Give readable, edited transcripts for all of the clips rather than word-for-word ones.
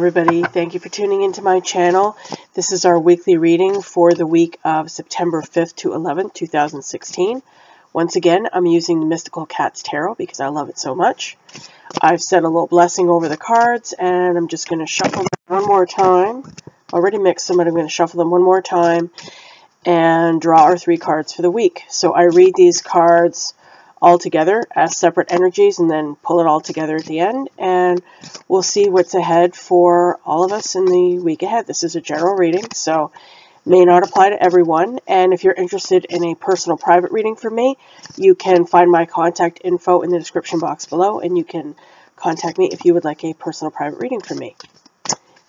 everybody. Thank you for tuning into my channel. This is our weekly reading for the week of September 5th to 11th, 2016. Once again, I'm using the Mystical Cats Tarot because I love it so much. I've said a little blessing over the cards, and I'm just going to shuffle them one more time. Already mixed them, but I'm going to shuffle them one more time and draw our 3 cards for the week. So I read these cards all together as separate energies and then pull it all together at the end, and we'll see what's ahead for all of us in the week ahead. This is a general reading, so may not apply to everyone, and if you're interested in a personal private reading from me, you can find my contact info in the description box below, and you can contact me if you would like a personal private reading from me.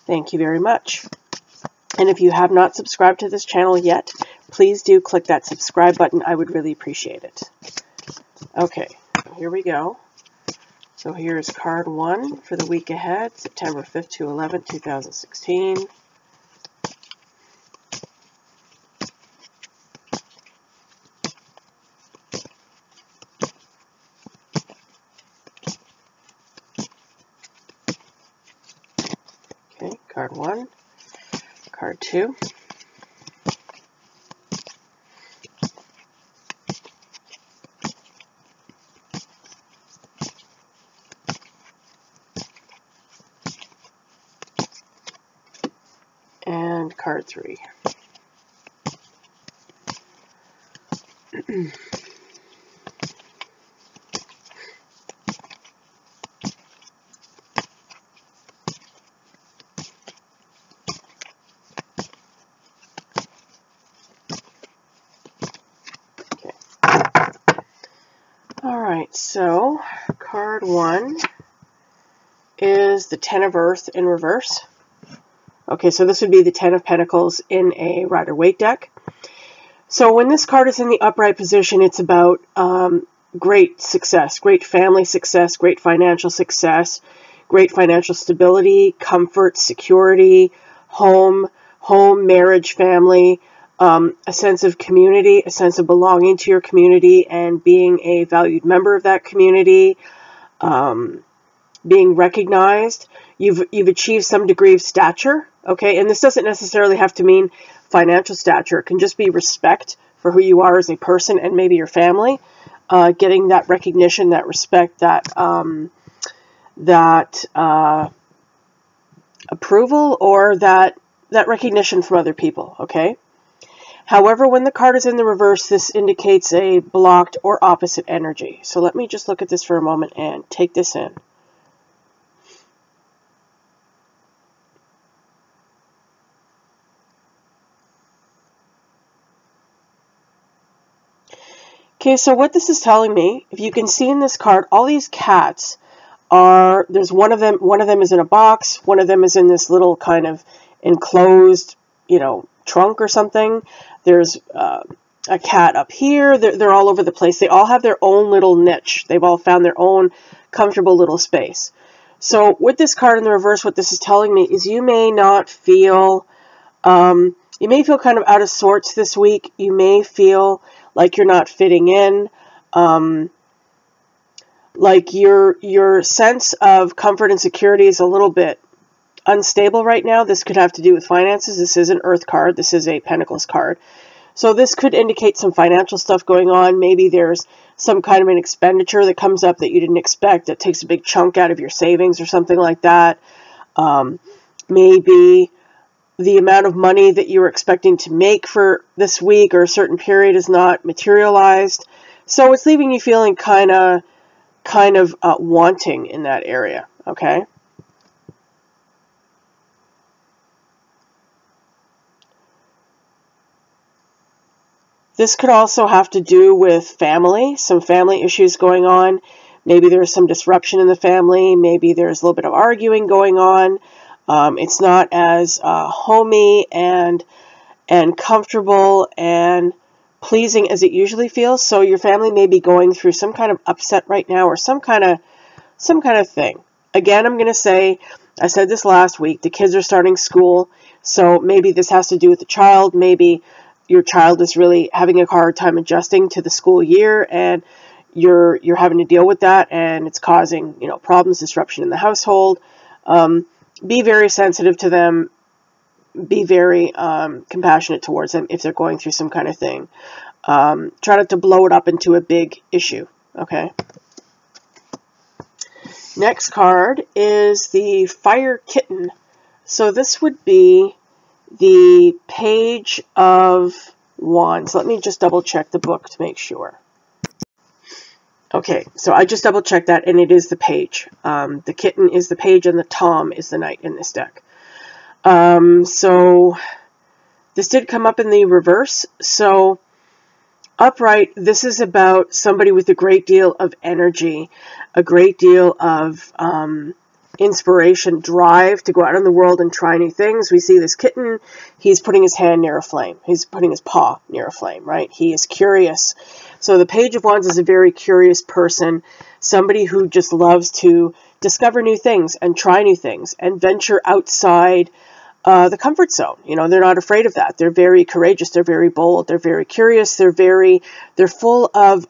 Thank you very much. And if you have not subscribed to this channel yet, please do click that subscribe button. I would really appreciate it. Okay, so here we go. So here's card 1 for the week ahead, September 5th to 11th, 2016. Okay, card 1, card 2. And card 3. Alright, so card 1 is the Ten of Earth in reverse. Okay, so this would be the Ten of Pentacles in a Rider-Waite deck. So when this card is in the upright position, it's about great success, great family success, great financial success, great financial stability, comfort, security, home, marriage, family, a sense of community, a sense of belonging to your community and being a valued member of that community, being recognized. You've achieved some degree of stature, okay? And this doesn't necessarily have to mean financial stature. It can just be respect for who you are as a person and maybe your family. Getting that recognition, that respect, that approval, or that recognition from other people, okay? However, when the card is in the reverse, this indicates a blocked or opposite energy. So let me just look at this for a moment and take this in. Okay, so what this is telling me, if you can see in this card, all these cats are, there's one of them is in a box, one of them is in this little kind of enclosed, trunk or something. There's a cat up here. They're all over the place. They all have their own little niche. They've all found their own comfortable little space. So with this card in the reverse, what this is telling me is you may not feel, you may feel kind of out of sorts this week. You may feel like you're not fitting in, like your sense of comfort and security is a little bit unstable right now. This could have to do with finances. This is an Earth card. This is a Pentacles card. So this could indicate some financial stuff going on. Maybe there's some kind of an expenditure that comes up that you didn't expect that takes a big chunk out of your savings or something like that. Maybe the amount of money that you were expecting to make for this week or a certain period is not materialized. So it's leaving you feeling kind of wanting in that area, okay? This could also have to do with family, some family issues going on. Maybe there's some disruption in the family. Maybe there's a little bit of arguing going on. It's not as homey and comfortable and pleasing as it usually feels. So your family may be going through some kind of upset right now, or some kind of thing. Again, I'm going to say, I said this last week, the kids are starting school, so maybe this has to do with the child. Maybe your child is really having a hard time adjusting to the school year, and you're having to deal with that, and it's causing, problems, disruption in the household. be very sensitive to them. Be very compassionate towards them if they're going through some kind of thing. Try not to blow it up into a big issue, okay? Next card is the Fire Kitten. So this would be the Page of Wands. Let me just double check the book to make sure. Okay, so I just double checked that, and it is the Page. The Kitten is the Page, and the Tom is the Knight in this deck. So this did come up in the reverse. So upright, this is about somebody with a great deal of energy, a great deal of inspiration, drive to go out in the world and try new things. We see this kitten, he's putting his hand near a flame. He's putting his paw near a flame, right? He is curious. So the Page of Wands is a very curious person, somebody who just loves to discover new things and try new things and venture outside the comfort zone. You know, they're not afraid of that. They're very courageous. They're very bold. They're very curious. They're full of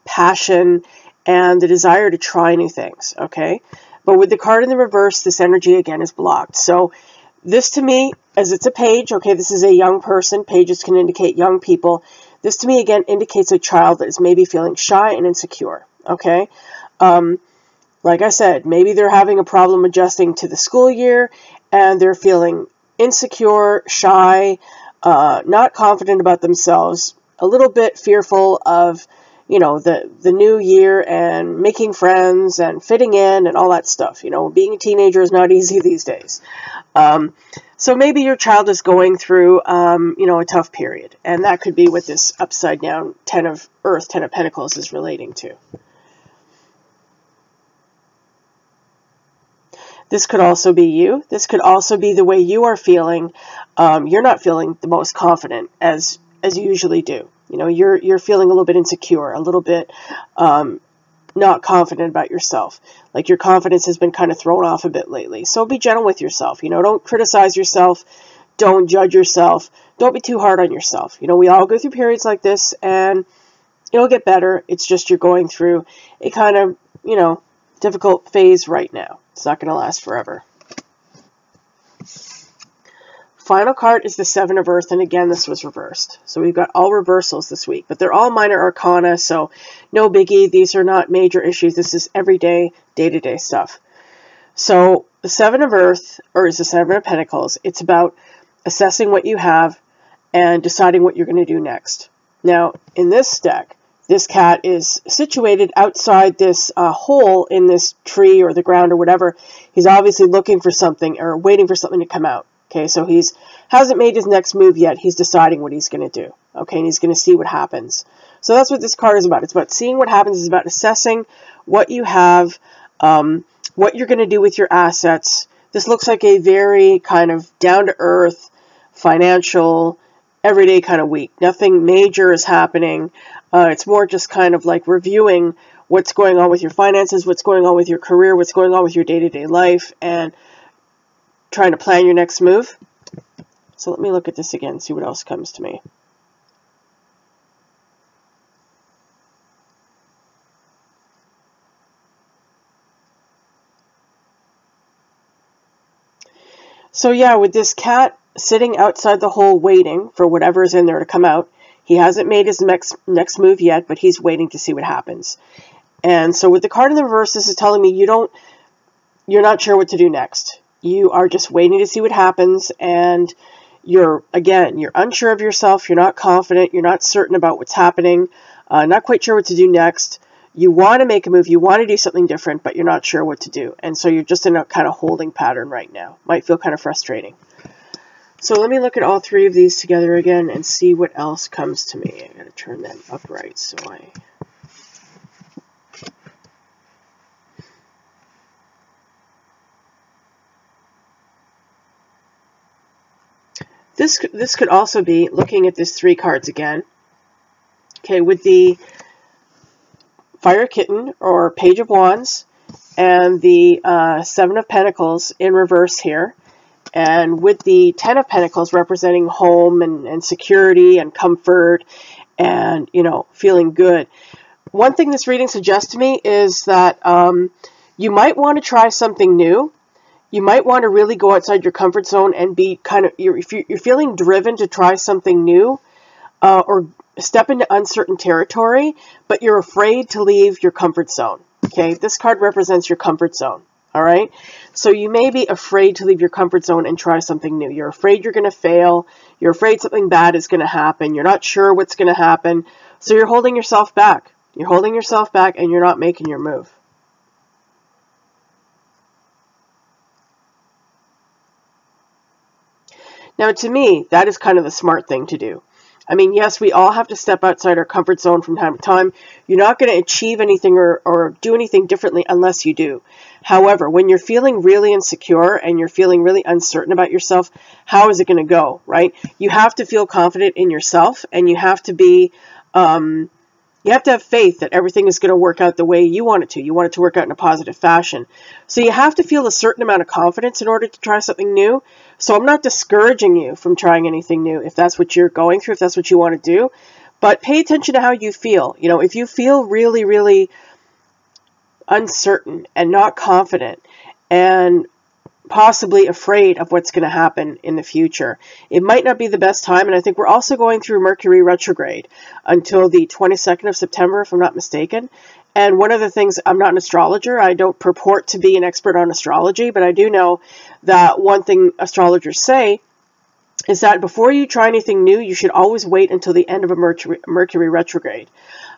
passion and the desire to try new things, okay? But with the card in the reverse, this energy again is blocked. So this to me, as it's a page, okay, this is a young person. Pages can indicate young people. This to me again indicates a child that is maybe feeling shy and insecure, okay? Like I said, maybe they're having a problem adjusting to the school year and they're feeling insecure, shy, not confident about themselves, a little bit fearful of, you know, the new year and making friends and fitting in and all that stuff. You know, being a teenager is not easy these days. So maybe your child is going through, you know, a tough period. And that could be what this upside down 10 of Earth, 10 of Pentacles is relating to. This could also be you. This could also be the way you are feeling. You're not feeling the most confident as you usually do. You know, you're feeling a little bit insecure, a little bit not confident about yourself. Like your confidence has been kind of thrown off a bit lately. So be gentle with yourself. You know, don't criticize yourself. Don't judge yourself. Don't be too hard on yourself. You know, we all go through periods like this and it'll get better. It's just you're going through a kind of, you know, difficult phase right now. It's not going to last forever. Final card is the Seven of Earth, and again, this was reversed. So we've got all reversals this week, but they're all minor arcana, so no biggie. These are not major issues. This is everyday, day-to-day stuff. So the Seven of Earth, or is the Seven of Pentacles, it's about assessing what you have and deciding what you're going to do next. Now, in this deck, this cat is situated outside this hole in this tree or the ground or whatever. He's obviously looking for something or waiting for something to come out. Okay, so he hasn't made his next move yet. He's deciding what he's going to do. Okay, and he's going to see what happens. So that's what this card is about. It's about seeing what happens. It's about assessing what you have, what you're going to do with your assets. This looks like a very kind of down-to-earth, financial, everyday kind of week. Nothing major is happening. It's more just kind of like reviewing what's going on with your finances, what's going on with your career, what's going on with your day-to-day life, and trying to plan your next move. So let me look at this again, see what else comes to me. So yeah, with this cat sitting outside the hole waiting for whatever is in there to come out, he hasn't made his next move yet, but he's waiting to see what happens. And so with the card in the reverse, this is telling me you're not sure what to do next. You are just waiting to see what happens, and you're unsure of yourself, you're not confident, you're not certain about what's happening, not quite sure what to do next. You want to make a move, you want to do something different, but you're not sure what to do. And so you're just in a kind of holding pattern right now. Might feel kind of frustrating. So let me look at all three of these together again and see what else comes to me. I'm going to turn them upright so I... This could also be looking at these three cards again. Okay, with the Fire Kitten or Page of Wands and the Seven of Pentacles in reverse here, and with the 10 of Pentacles representing home and security and comfort and, you know, feeling good. One thing this reading suggests to me is that you might want to try something new. You might want to really go outside your comfort zone and be kind of, if you're feeling driven to try something new, or step into uncertain territory, but you're afraid to leave your comfort zone. Okay, this card represents your comfort zone. All right, so you may be afraid to leave your comfort zone and try something new. You're afraid you're going to fail. You're afraid something bad is going to happen. You're not sure what's going to happen. So you're holding yourself back. You're holding yourself back and you're not making your move. Now, to me, that is kind of the smart thing to do. I mean, yes, we all have to step outside our comfort zone from time to time. You're not going to achieve anything or do anything differently unless you do. However, when you're feeling really insecure and you're feeling really uncertain about yourself, how is it going to go, right? You have to feel confident in yourself, and you have to be, you have to have faith that everything is going to work out the way you want it to. You want it to work out in a positive fashion. So you have to feel a certain amount of confidence in order to try something new. So I'm not discouraging you from trying anything new if that's what you're going through, if that's what you want to do. But pay attention to how you feel. You know, if you feel really, really uncertain and not confident and possibly afraid of what's going to happen in the future, it might not be the best time. And I think we're also going through Mercury retrograde until the 22nd of September, if I'm not mistaken. And one of the things, I'm not an astrologer, I don't purport to be an expert on astrology, but I do know that one thing astrologers say is that before you try anything new, you should always wait until the end of a Mercury retrograde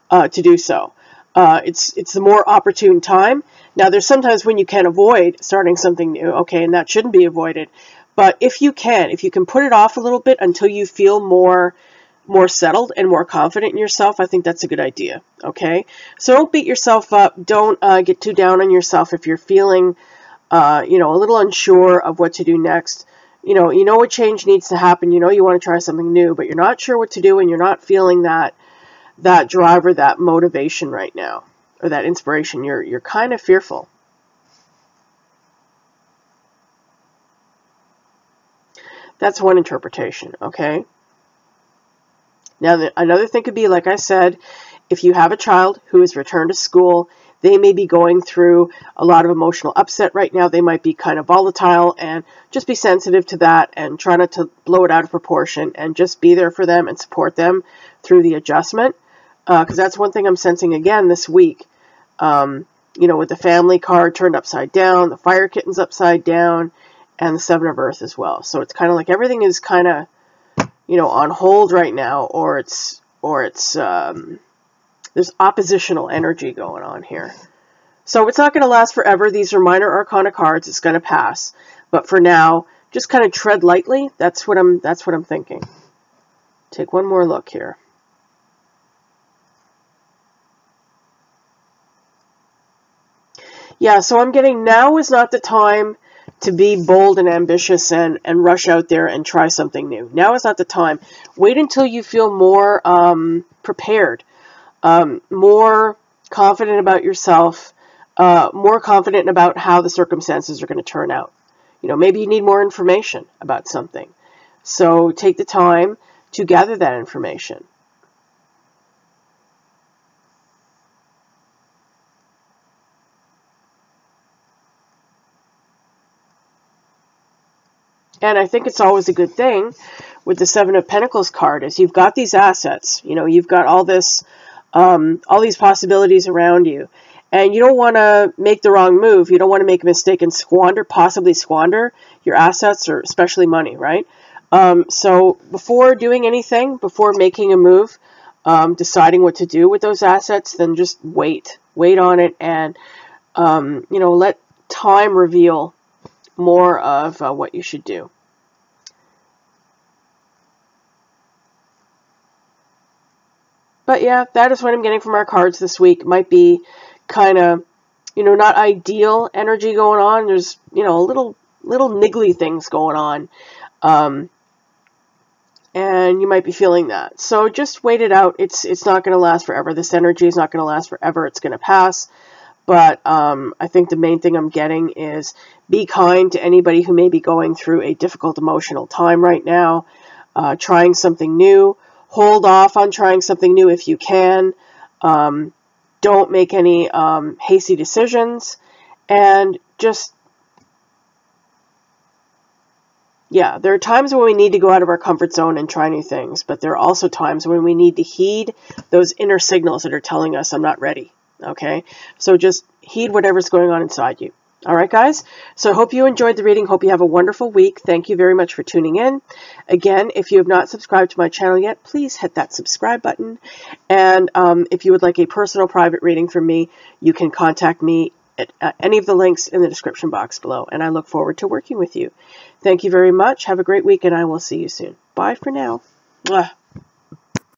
to do so. It's the more opportune time. Now, there's sometimes when you can avoid starting something new, okay, and that shouldn't be avoided. But if you can put it off a little bit until you feel more settled and more confident in yourself, I think that's a good idea, okay? So don't beat yourself up. Don't get too down on yourself if you're feeling, a little unsure of what to do next. You know what change needs to happen. You know you want to try something new, but you're not sure what to do, and you're not feeling that drive or that motivation right now, or that inspiration. You're kind of fearful. That's one interpretation, okay? Now, another thing could be, like I said, if you have a child who has returned to school, they may be going through a lot of emotional upset right now. They might be kind of volatile, and just be sensitive to that and try not to blow it out of proportion, and just be there for them and support them through the adjustment. Because that's one thing I'm sensing again this week. With the family card turned upside down, the fire kitten's upside down, and the 7 of Earth as well. So it's kind of like everything is kind of, on hold right now, or it's there's oppositional energy going on here. So it's not going to last forever. These are minor arcana cards. It's going to pass. But for now, just kind of tread lightly. That's what I'm thinking. Take one more look here. Yeah, so I'm getting now is not the time to be bold and ambitious and rush out there and try something new. Now is not the time. Wait until you feel more prepared, more confident about yourself, more confident about how the circumstances are going to turn out. Maybe you need more information about something. So take the time to gather that information. And I think it's always a good thing with the 7 of Pentacles card is you've got these assets. You've got all this, all these possibilities around you. And you don't want to make the wrong move. You don't want to make a mistake and possibly squander your assets, or especially money, right? So before doing anything, before making a move, deciding what to do with those assets, then just wait on it, and, let time reveal more of what you should do. But yeah, that is what I'm getting from our cards this week. Might be kind of, not ideal energy going on. There's, little niggly things going on. And you might be feeling that. So just wait it out. It's not going to last forever. This energy is not going to last forever. It's going to pass. But I think the main thing I'm getting is be kind to anybody who may be going through a difficult emotional time right now, trying something new. Hold off on trying something new if you can. Don't make any hasty decisions, and just Yeah, there are times when we need to go out of our comfort zone and try new things, but there are also times when we need to heed those inner signals that are telling us I'm not ready. Okay, so just heed whatever's going on inside you. All right, guys. So I hope you enjoyed the reading. Hope you have a wonderful week. Thank you very much for tuning in. Again, if you have not subscribed to my channel yet, please hit that subscribe button. And if you would like a personal private reading from me, you can contact me at any of the links in the description box below. And I look forward to working with you. Thank you very much. Have a great week, and I will see you soon. Bye for now. Mwah.